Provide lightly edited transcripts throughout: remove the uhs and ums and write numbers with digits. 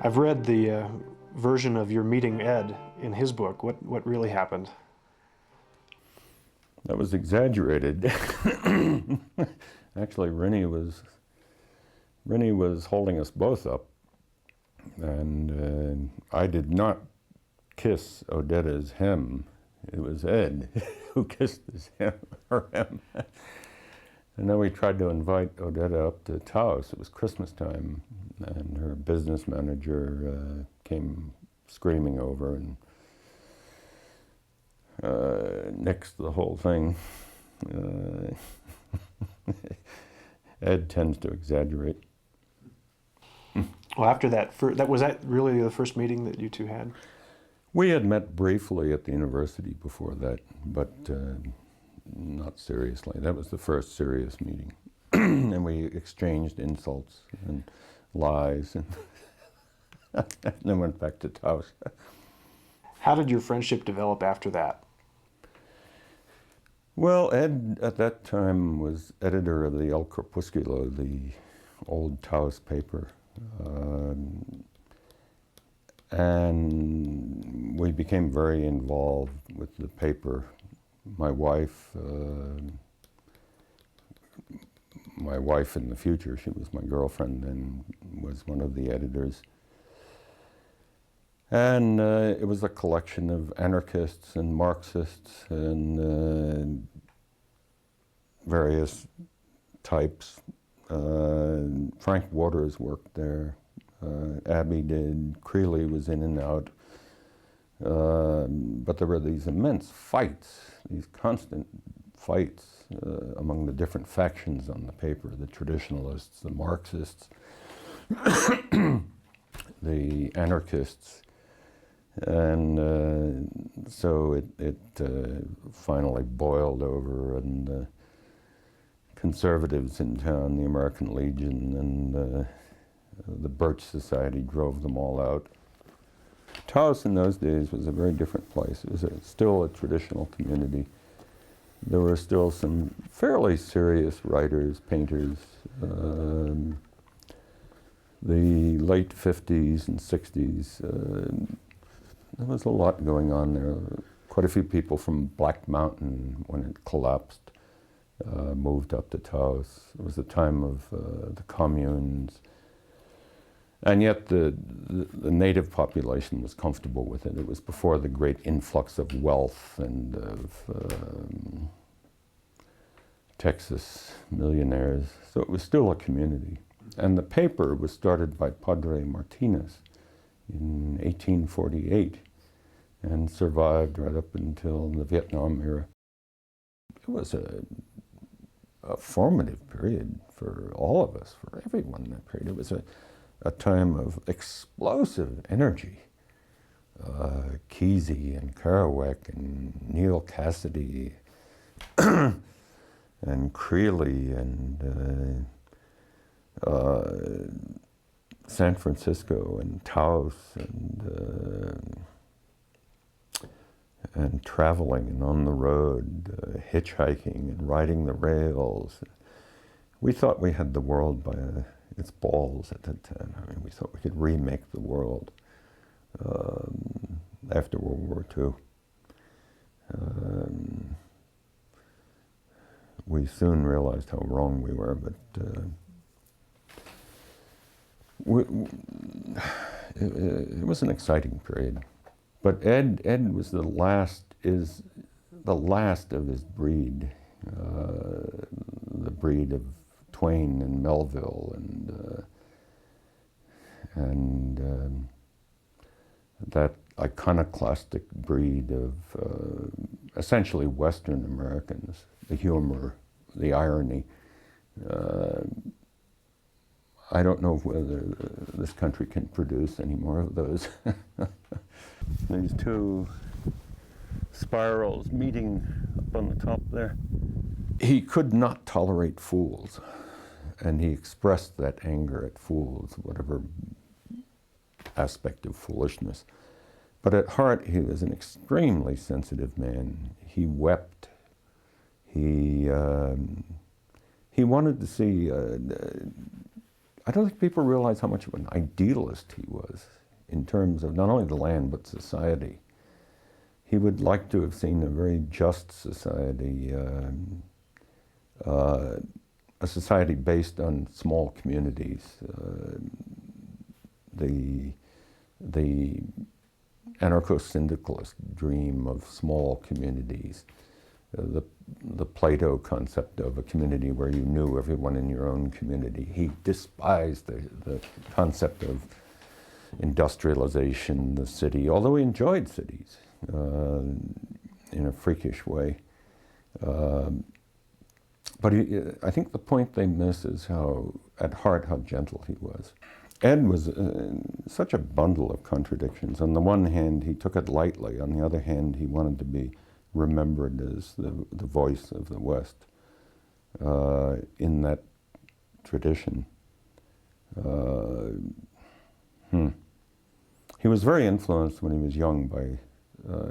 I've read the version of your meeting Ed in his book. What really happened? That was exaggerated. Actually, Rennie was holding us both up, and I did not kiss Odetta's hem. It was Ed who kissed her hem. And then we tried to invite Odetta up to Taos. It was Christmas time, and her business manager came screaming over and nixed the whole thing. Ed tends to exaggerate. Well, after that, was that really the first meeting that you two had? We had met briefly at the university before that, but not seriously. That was the first serious meeting. And we exchanged insults and lies, and then went back to Taos. How did your friendship develop after that? Well, Ed at that time was editor of the El Crepúsculo, the old Taos paper. And we became very involved with the paper. My wife in the future, she was my girlfriend and was one of the editors. And it was a collection of anarchists and Marxists and various types. Frank Waters worked there. Abbey did. Creeley was in and out. But there were these immense fights, these constant fights among the different factions on the paper, the traditionalists, the Marxists, the anarchists. And so it finally boiled over, and the conservatives in town, the American Legion and the Birch Society, drove them all out. Taos in those days was a very different place. It was still a traditional community. There were still some fairly serious writers, painters. The late 50s and 60s, there was a lot going on there. Quite a few people from Black Mountain, when it collapsed, moved up to Taos. It was the time of the communes. And yet the native population was comfortable with it. It was before the great influx of wealth and of Texas millionaires. So it was still a community. And the paper was started by Padre Martinez in 1848 and survived right up until the Vietnam era. It was a formative period for all of us, for everyone in that period. It was a time of explosive energy. Kesey and Kerouac and Neil Cassidy and Creeley and San Francisco and Taos and traveling and on the road, hitchhiking and riding the rails. We thought we had the world by its balls at that time. I mean, we thought we could remake the world after World War II. We soon realized how wrong we were, but it was an exciting period. But Ed was the last of his breed, the breed of Twain and Melville and that iconoclastic breed of essentially Western Americans, the humor, the irony. I don't know whether this country can produce any more of those. These two spirals meeting up on the top there. He could not tolerate fools, and he expressed that anger at fools, whatever aspect of foolishness. But at heart, he was an extremely sensitive man. He wept. He wanted to see I don't think people realize how much of an idealist he was in terms of not only the land, but society. He would like to have seen a very just society, a society based on small communities. The anarcho-syndicalist dream of small communities, the Plato concept of a community where you knew everyone in your own community. He despised the concept of industrialization, the city, although he enjoyed cities in a freakish way. But I think the point they miss is how, at heart, how gentle he was. Ed was such a bundle of contradictions. On the one hand, he took it lightly. On the other hand, he wanted to be remembered as the voice of the West in that tradition. He was very influenced when he was young by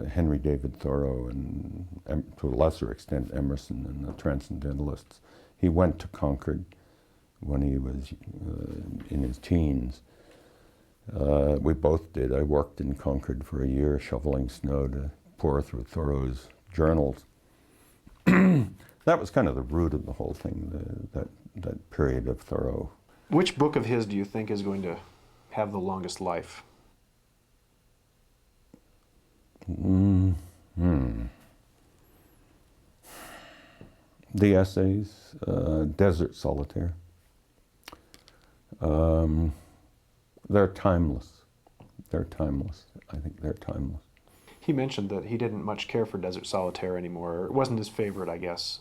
Henry David Thoreau and, to a lesser extent, Emerson and the Transcendentalists. He went to Concord when he was in his teens. We both did. I worked in Concord for a year, shoveling snow to pour through Thoreau's journals. That was kind of the root of the whole thing, that period of Thoreau. Which book of his do you think is going to have the longest life? The essays, Desert Solitaire. They're timeless. They're timeless. I think they're timeless. He mentioned that he didn't much care for Desert Solitaire anymore. It wasn't his favorite, I guess.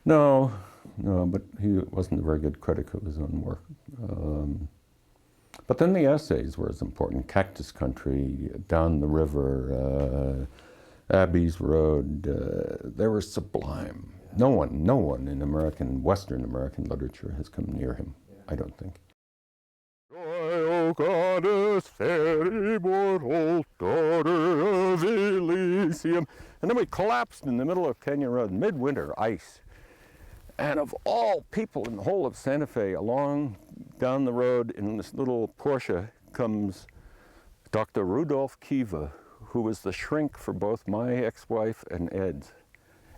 No, but he wasn't a very good critic of his own work. But then the essays were as important. Cactus Country, Down the River, Abbey's Road, they were sublime. No one in Western American literature has come near him, I don't think. Joy, O goddess, fair immortal, daughter of Elysium. And then we collapsed in the middle of Canyon Road, midwinter, ice. And of all people in the whole of Santa Fe, down the road in this little Porsche comes Dr. Rudolph Kiva, who was the shrink for both my ex-wife and Ed's.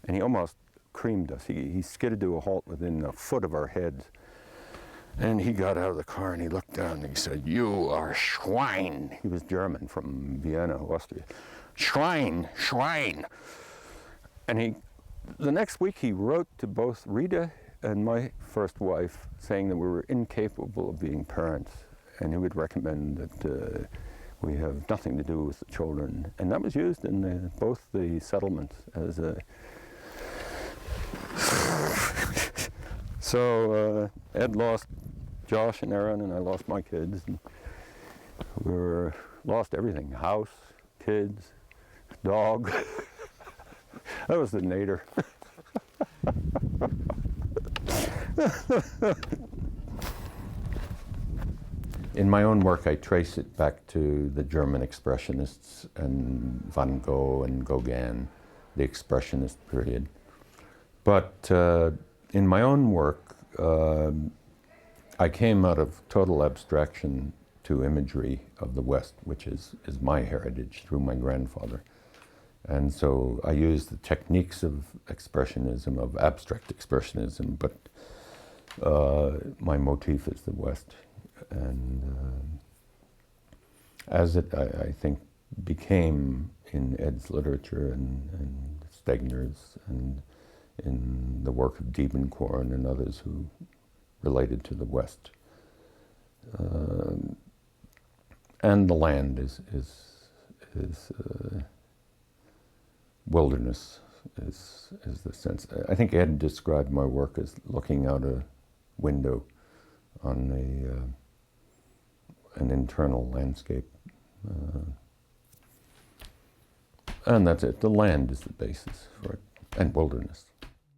And he almost creamed us. He skidded to a halt within a foot of our heads. And he got out of the car and he looked down and he said, "You are Schwein." He was German from Vienna, Austria. Schwein, Schwein. And the next week he wrote to both Rita and my first wife saying that we were incapable of being parents and he would recommend that we have nothing to do with the children. And that was used in both the settlements as a... So Ed lost Josh and Aaron and I lost my kids. And we lost everything, house, kids, dog. That was the nadir. In my own work, I trace it back to the German Expressionists and Van Gogh and Gauguin, the Expressionist period. But in my own work, I came out of total abstraction to imagery of the West, which is my heritage through my grandfather. And so I use the techniques of expressionism, of abstract expressionism, but my motif is the West. And as it, I think, became in Ed's literature and Stegner's and in the work of Diebenkorn and others who related to the West. And the land is wilderness is the sense. I think Ed described my work as looking out a window on an internal landscape. And that's it. The land is the basis for it, and wilderness.